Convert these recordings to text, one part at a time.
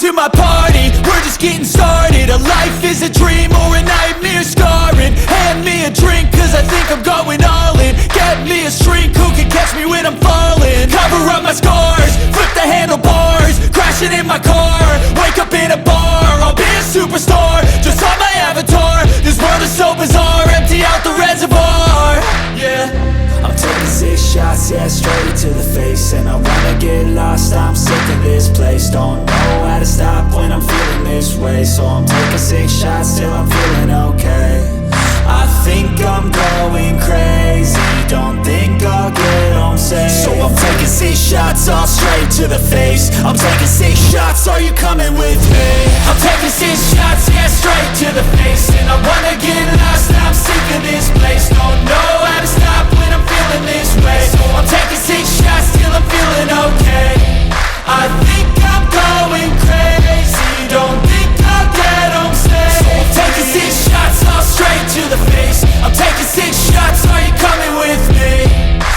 to my party, we're just getting started. A life is a dream or a nightmare scarring. Hand me a drink cause I think I'm going all in. Get me a shrink who can catch me when I'm falling. Cover up my scars, flip the handlebars, crashing in my car, wake up in a bar. I'll be a superstar, just on my avatar. This world is so bizarre, empty out the reservoir. Yeah, I'm taking 6 shots, yeah, straight to the face. And I wanna get lost, I'm sick of this place. Don't know how to stop when I'm feeling this way. So I'm taking 6 shots till I'm feeling okay. I think I'm going crazy, don't think I'll get home safe. So I'm taking 6 shots, all straight to the face. I'm taking 6 shots, are you coming with me? I'm taking 6 shots, yeah, straight to the face. And I wanna get lost, I'm sick of this place. Don't know how to stop when I'm feeling this way. So I'm taking 6 shots till I'm feeling okay. I think I'm going crazy, don't think I'll get home safe. So I'm taking 6 shots, all straight to the face. I'm taking 6 shots, are you coming with me?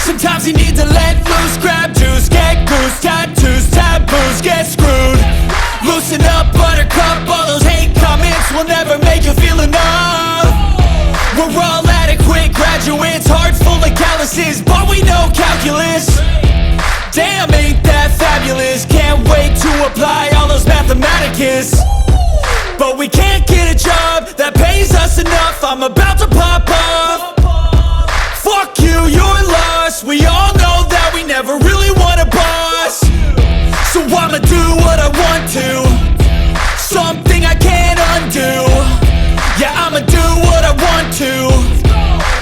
Sometimes you need to let loose, grab juice, get goose, tattoos, taboos, get screwed. Loosen up, buttercup, all those hate comments will never make you feel enough. We're all adequate graduates, heart full of calluses, but we know calculus. Damn, ain't that fabulous? Can't wait to apply all those mathematicus. But we can't get a job that pays us enough. I'm about to pop off. Fuck you, you're lost. We all know that we never really want a boss. So I'ma do what I want to, something I can't undo. Yeah, I'ma do what I want to,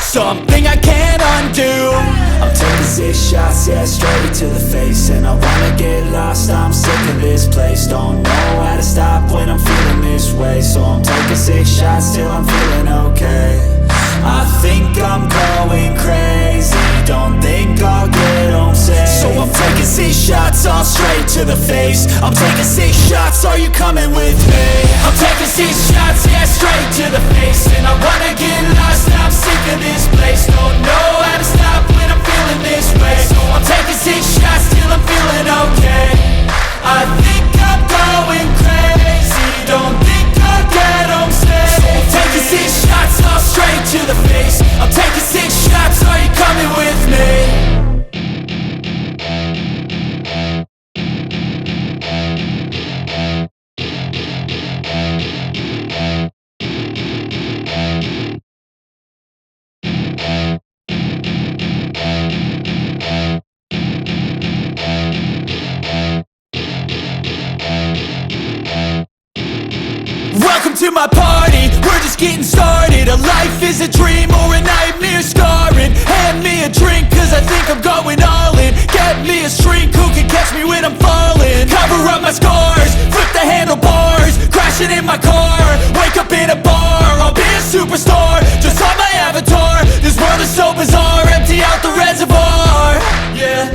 something I can't undo. I'm taking 6 shots, yeah, straight to the face. And I wanna get lost, I'm sick of this place. Don't know how to stop when I'm feeling this way. So I'm taking 6 shots till I'm feeling okay. I think I'm going crazy, don't think I'll get home safe. So I'm taking 6 shots, all straight to the face. I'm taking 6 shots, are you coming with me? I'm taking 6 shots, yeah, straight to the face. And I wanna get lost, I'm sick of this place. Don't know how to stop when I'm feeling this way. So I'm taking 6 shots till I'm feeling okay. I think I'm going crazy, don't think I'll get home safe. So I'm taking 6 shots, all straight to the face. I'm taking 6 shots, are you coming with me? Welcome to my party, we're just getting started. A life is a dream or a nightmare scarring. Hand me a drink cause I think I'm going all in. Get me a shrink who can catch me when I'm falling. Cover up my scars, flip the handlebars, crashing in my car, wake up in a bar. I'll be a superstar, just on my avatar. This world is so bizarre, empty out the reservoir. Yeah,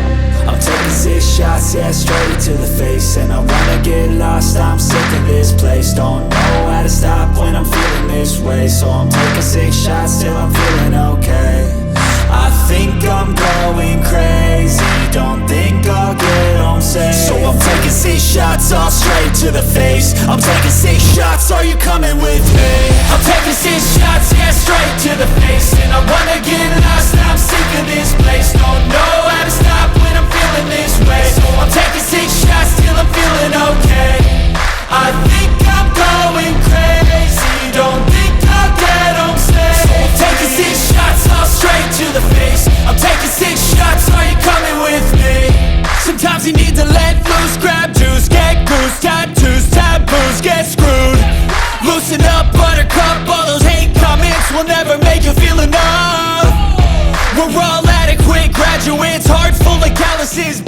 I'm taking 6 shots, yeah, straight to the face. And I wanna get lost, I'm sick of this place. Don't know how to stop when I'm feeling this way. So I'm taking 6 shots till I'm feeling okay. I think I'm going crazy, don't think I'll get home safe. So I'm taking 6 shots, all straight to the face. I'm taking 6 shots, are you coming with me? I'm taking 6 shots, yeah, straight to the face. And I wanna get lost, I'm sick of this place. Don't know how to stop when I'm feeling this way. So I'm taking 6 shots till I'm feeling okay. I think I'm going crazy, don't think I'll get home safe. So I'm taking 6 shots, all straight to the face. I'm taking 6 shots, are you coming with me? sometimes you need to let loose, grab juice, get goose, tattoos, taboos, get screwed. Loosen up, buttercup, all those hate comments will never make you feel enough. We're all adequate graduates, heart full of calluses.